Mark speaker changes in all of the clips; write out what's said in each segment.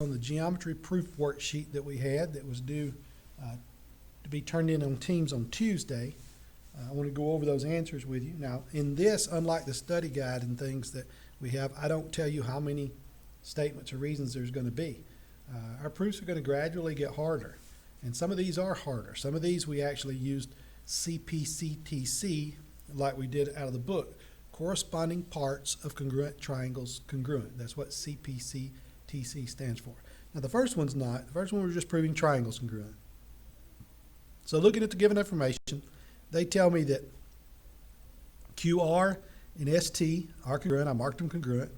Speaker 1: on the geometry proof worksheet that we had that was due to be turned in on Teams on Tuesday. I want to go over those answers with you. Now, in this, unlike the study guide and things that we have, I don't tell you how many statements or reasons there's going to be. Our proofs are going to gradually get harder, and some of these are harder. Some of these we actually used CPCTC like we did out of the book, corresponding parts of congruent triangles congruent. That's what CPCTC stands for. Now, the first one's not. The first one we're just proving triangles congruent. So looking at the given information, they tell me that QR and ST are congruent. I marked them congruent.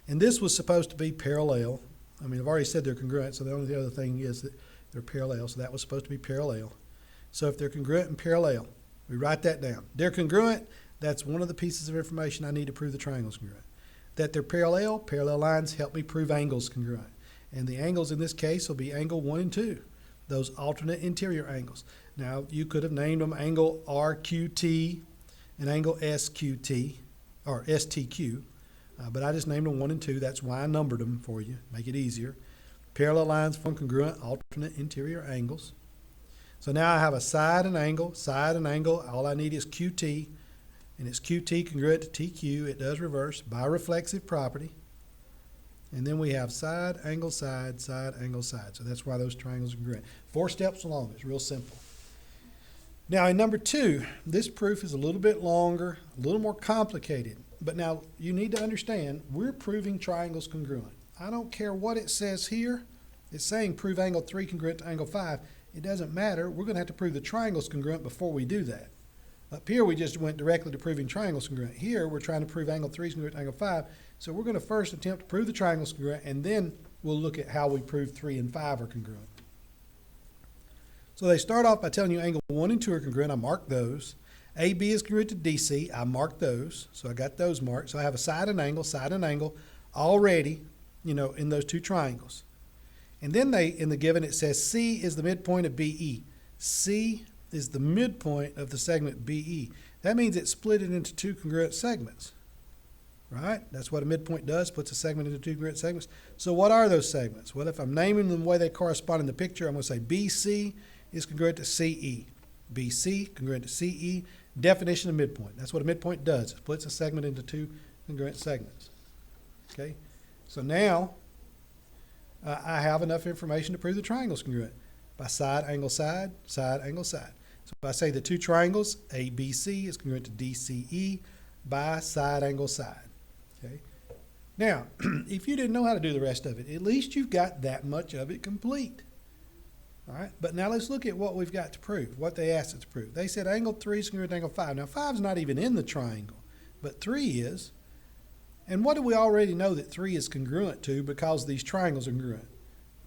Speaker 1: And this was supposed to be parallel. I mean, I've already said they're congruent, so the only other thing is that they're parallel. So that was supposed to be parallel. So if they're congruent and parallel, we write that down. They're congruent. That's one of the pieces of information I need to prove the triangle's congruent. That they're parallel lines help me prove angles congruent. And the angles in this case will be angle 1 and 2, those alternate interior angles. Now, you could have named them angle RQT and angle SQT, or STQ, but I just named them 1 and 2. That's why I numbered them for you, make it easier. Parallel lines form congruent alternate interior angles. So now I have a side and angle. All I need is QT, and it's QT congruent to TQ. It does reverse by reflexive property. And then we have side, angle, side, angle, side. So that's why those triangles are congruent. 4 steps along. It's real simple. Now in number 2, this proof is a little bit longer, a little more complicated. But now you need to understand, we're proving triangles congruent. I don't care what it says here. It's saying prove angle 3 congruent to angle 5. It doesn't matter. We're going to have to prove the triangles congruent before we do that. Up here, we just went directly to proving triangles congruent. Here, we're trying to prove angle 3 is congruent to angle 5. So we're going to first attempt to prove the triangles congruent, and then we'll look at how we prove 3 and 5 are congruent. So they start off by telling you angle 1 and 2 are congruent. I marked those. AB is congruent to DC. I marked those. So I got those marked. So I have a side and angle already, in those 2 triangles. And then in the given, it says C is the midpoint of BE. C is the midpoint of the segment BE. That means it split it into 2 congruent segments, right? That's what a midpoint does, puts a segment into 2 congruent segments. So what are those segments? Well, if I'm naming them the way they correspond in the picture, I'm going to say BC is congruent to CE. BC congruent to CE. Definition of midpoint. That's what a midpoint does. It splits a segment into 2 congruent segments. Okay? So now I have enough information to prove the triangle's congruent by side, angle, side, angle, side. So if I say the 2 triangles, ABC is congruent to DCE by side, angle, side. Okay? Now, if you didn't know how to do the rest of it, at least you've got that much of it complete. All right? But now let's look at what we've got to prove, what they asked us to prove. They said angle 3 is congruent to angle 5. Now, 5 is not even in the triangle, but 3 is. And what do we already know that 3 is congruent to because these triangles are congruent?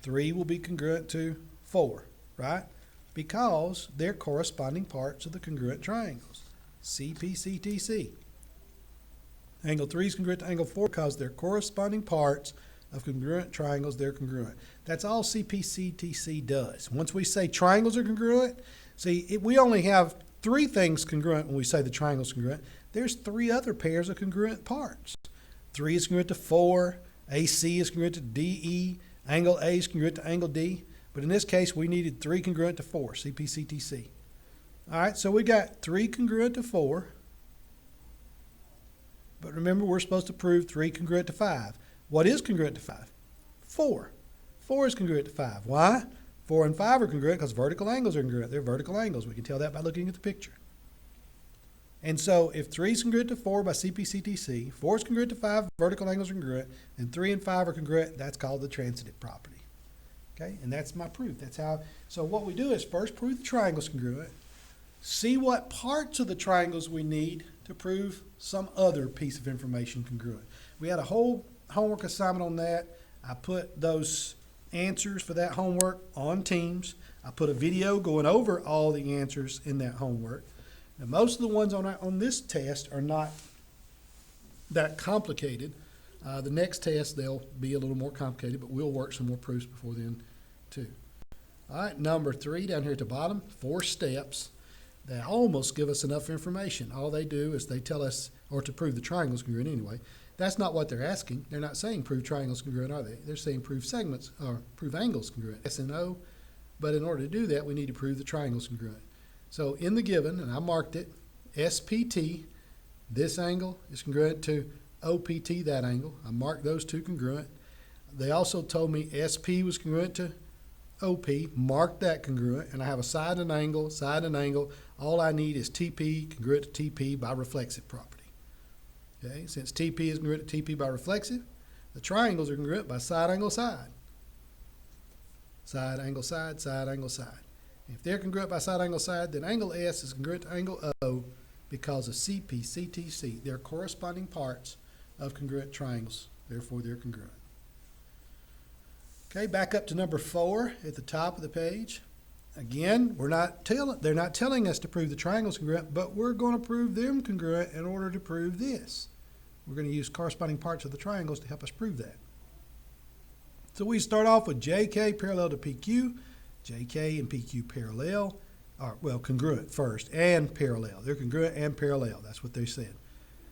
Speaker 1: 3 will be congruent to 4, right? Because they're corresponding parts of the congruent triangles. CPCTC. Angle 3 is congruent to angle 4 because they're corresponding parts of congruent triangles. They're congruent. That's all CPCTC does. Once we say triangles are congruent, see, we only have 3 things congruent when we say the triangle's congruent. There's 3 other pairs of congruent parts. 3 is congruent to 4, AC is congruent to DE, angle A is congruent to angle D. But in this case, we needed 3 congruent to 4, CPCTC. All right, so we got 3 congruent to 4. But remember, we're supposed to prove 3 congruent to 5. What is congruent to 5? 4. 4 is congruent to 5. Why? 4 and 5 are congruent because vertical angles are congruent. They're vertical angles. We can tell that by looking at the picture. And so if 3 is congruent to 4 by CPCTC, 4 is congruent to 5, vertical angles are congruent, and 3 and 5 are congruent, that's called the transitive property. Okay, and that's my proof. That's how. So what we do is first prove the triangle's congruent, see what parts of the triangles we need to prove some other piece of information congruent. We had a whole homework assignment on that. I put those answers for that homework on Teams. I put a video going over all the answers in that homework. Now, most of the ones on this test are not that complicated. The next test, they'll be a little more complicated, but we'll work some more proofs before then, too. All right, number 3 down here at the bottom, 4 steps. They almost give us enough information. All they do is they tell us, or to prove the triangle's congruent anyway. That's not what they're asking. They're not saying prove triangles congruent, are they? They're saying prove segments, or prove angles congruent, S and O. But in order to do that, we need to prove the triangle's congruent. So in the given, and I marked it, SPT, this angle is congruent to OPT, that angle. I marked those two congruent. They also told me SP was congruent to OP, marked that congruent, and I have a side and angle, side and angle. All I need is TP congruent to TP by reflexive property. Okay, since TP is congruent to TP by reflexive, the triangles are congruent by side, angle, side. Side, angle, side, side, angle, side. If they're congruent by side, angle, side, then angle S is congruent to angle O because of CP, CTC. They're corresponding parts of congruent triangles. Therefore, they're congruent. Okay, back up to number 4 at the top of the page. Again, they're not telling us to prove the triangles congruent, but we're going to prove them congruent in order to prove this. We're going to use corresponding parts of the triangles to help us prove that. So we start off with JK parallel to PQ. JK and PQ parallel, congruent first and parallel. They're congruent and parallel. That's what they said.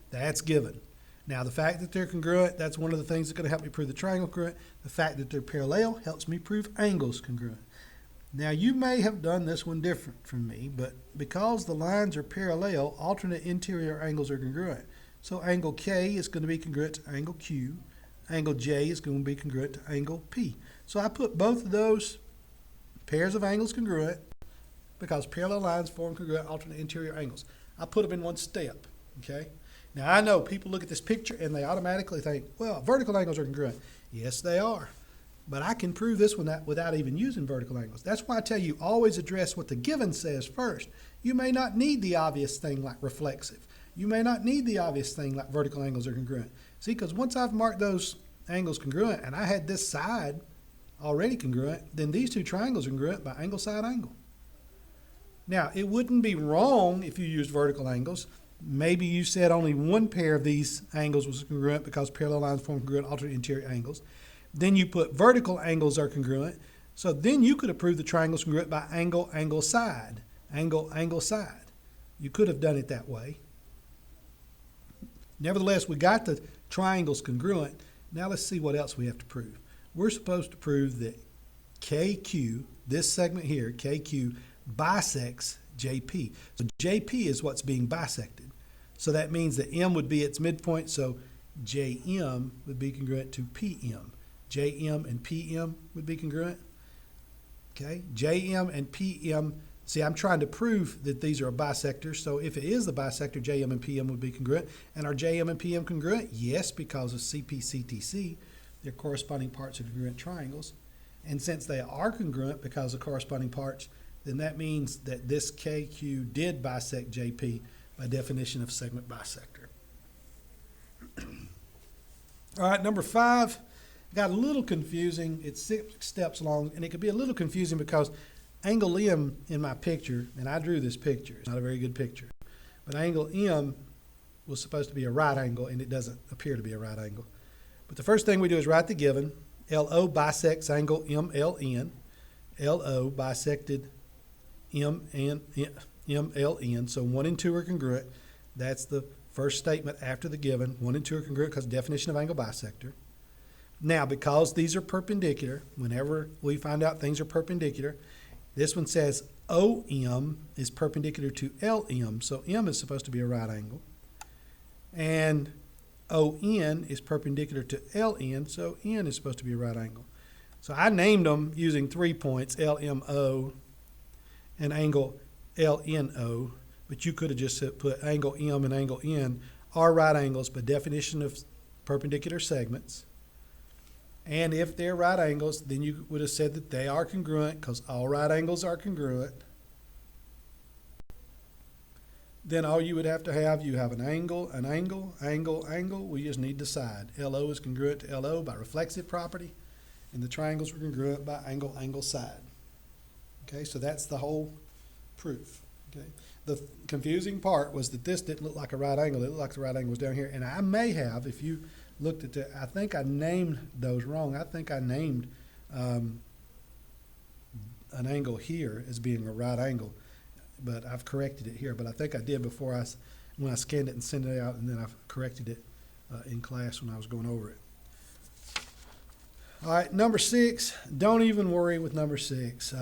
Speaker 1: That's given. Now, the fact that they're congruent, that's one of the things that's going to help me prove the triangle congruent. The fact that they're parallel helps me prove angles congruent. Now, you may have done this one different from me, but because the lines are parallel, alternate interior angles are congruent. So angle K is going to be congruent to angle Q. Angle J is going to be congruent to angle P. So I put both of those pairs of angles congruent because parallel lines form congruent alternate interior angles. I put them in one step, okay? Now, I know people look at this picture and they automatically think, well, vertical angles are congruent. Yes, they are. But I can prove this one without even using vertical angles. That's why I tell you, always address what the given says first. You may not need the obvious thing like reflexive. You may not need the obvious thing like vertical angles are congruent. See, because once I've marked those angles congruent and I had this side already congruent, then these two triangles are congruent by angle, side, angle. Now, it wouldn't be wrong if you used vertical angles. Maybe you said only one pair of these angles was congruent because parallel lines form congruent alternate interior angles. Then you put vertical angles are congruent. So then you could have proved the triangles congruent by angle, angle, side. Angle, angle, side. You could have done it that way. Nevertheless, we got the triangles congruent. Now let's see what else we have to prove. We're supposed to prove that KQ, this segment here, KQ, bisects JP. So JP is what's being bisected. So that means that M would be its midpoint, so JM would be congruent to PM. JM and PM would be congruent. Okay, JM and PM. See, I'm trying to prove that these are a bisector, so if it is the bisector, JM and PM would be congruent. And are JM and PM congruent? Yes, because of CP, CTC. They're corresponding parts of congruent triangles. And since they are congruent because of corresponding parts, then that means that this KQ did bisect JP by definition of segment bisector. All right, number 5 got a little confusing. It's 6 steps long, and it could be a little confusing because angle M in my picture, and I drew this picture. It's not a very good picture. But angle M was supposed to be a right angle, and it doesn't appear to be a right angle. But the first thing we do is write the given. LO bisects angle MLN. LO bisected MLN. So 1 and 2 are congruent. That's the first statement after the given. 1 and 2 are congruent because definition of angle bisector. Now, because these are perpendicular, whenever we find out things are perpendicular, this one says OM is perpendicular to LM. So M is supposed to be a right angle. And ON is perpendicular to LN, so N is supposed to be a right angle. So I named them using 3 points, LMO and angle LNO, but you could have just put angle M and angle N are right angles by definition of perpendicular segments. And if they're right angles, then you would have said that they are congruent because all right angles are congruent. Then all you would have to have, you have an angle, angle. We just need the side. LO is congruent to LO by reflexive property, and the triangles are congruent by angle, angle, side. Okay, so that's the whole proof. Okay, the confusing part was that this didn't look like a right angle. It looked like the right angle was down here, and I may have, if you looked at that, I think I named those wrong. I think I named an angle here as being a right angle. but I've corrected it here. But I think I did before when I scanned it and sent it out, and then I've corrected it in class when I was going over it. All right, number 6, don't even worry with number 6.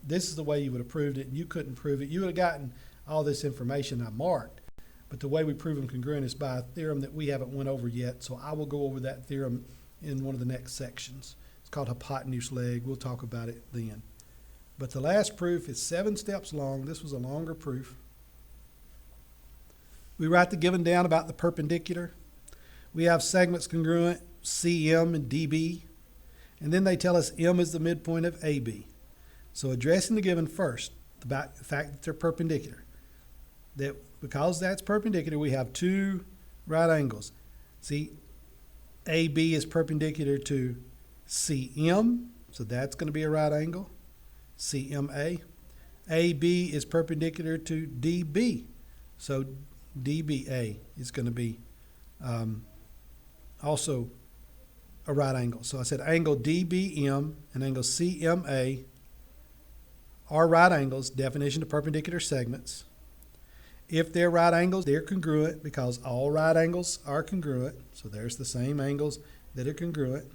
Speaker 1: This is the way you would have proved it, and you couldn't prove it. You would have gotten all this information I marked, but the way we prove them congruent is by a theorem that we haven't went over yet, so I will go over that theorem in one of the next sections. It's called hypotenuse leg. We'll talk about it then. But the last proof is 7 steps long. This was a longer proof. We write the given down about the perpendicular. We have segments congruent, CM and DB. And then they tell us M is the midpoint of AB. So addressing the given first, about the fact that they're perpendicular. That because that's perpendicular, we have 2 right angles. See, AB is perpendicular to CM, so that's going to be a right angle, CMA. AB is perpendicular to DB, so DBA is going to be also a right angle. So I said angle DBM and angle CMA are right angles, definition of perpendicular segments. If they're right angles, they're congruent because all right angles are congruent. So there's the same angles that are congruent.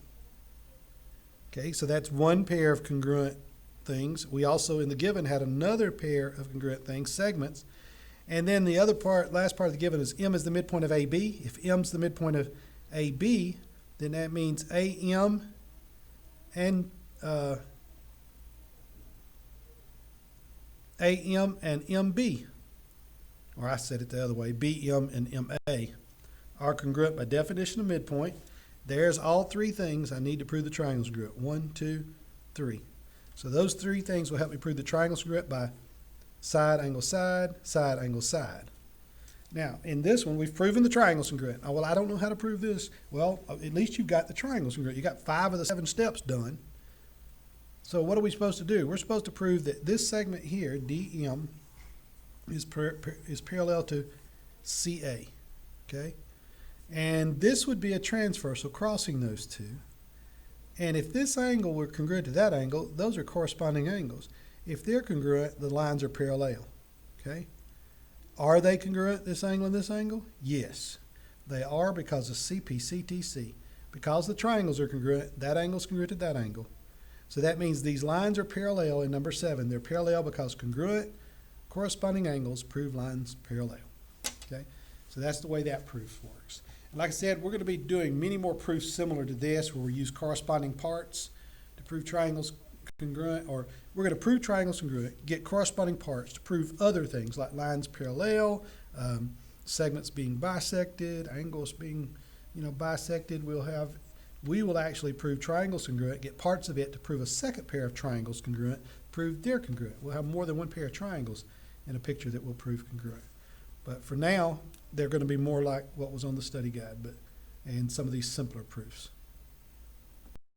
Speaker 1: Okay, so that's one pair of congruent things. We also, in the given, had another pair of congruent things, segments. And then the other part, last part of the given is M is the midpoint of AB. If M is the midpoint of AB, then that means AM and MB, or I said it the other way, BM and MA are congruent by definition of midpoint. There's all 3 things I need to prove the triangle's congruent. 1, 2, 3. So those 3 things will help me prove the triangle's congruent by side, angle, side, side, angle, side. Now, in this one, we've proven the triangle's congruent. Oh, well, I don't know how to prove this. Well, at least you've got the triangle's congruent. You got 5 of the 7 steps done. So what are we supposed to do? We're supposed to prove that this segment here, DM, is parallel to CA, okay? And this would be a transfer, so crossing those 2. And if this angle were congruent to that angle, those are corresponding angles. If they're congruent, the lines are parallel, okay? Are they congruent, this angle and this angle? Yes, they are because of CP, CTC. Because the triangles are congruent, that angle is congruent to that angle. So that means these lines are parallel in number 7. They're parallel because congruent corresponding angles prove lines parallel. Okay, so that's the way that proof works. And like I said, we're going to be doing many more proofs similar to this where we use corresponding parts to prove triangles congruent, or we're going to prove triangles congruent, get corresponding parts to prove other things like lines parallel, segments being bisected, angles being bisected. We will actually prove triangles congruent, get parts of it to prove a second pair of triangles congruent, prove they're congruent. We'll have more than one pair of triangles in a picture that will prove congruent. But for now, they're going to be more like what was on the study guide, and some of these simpler proofs.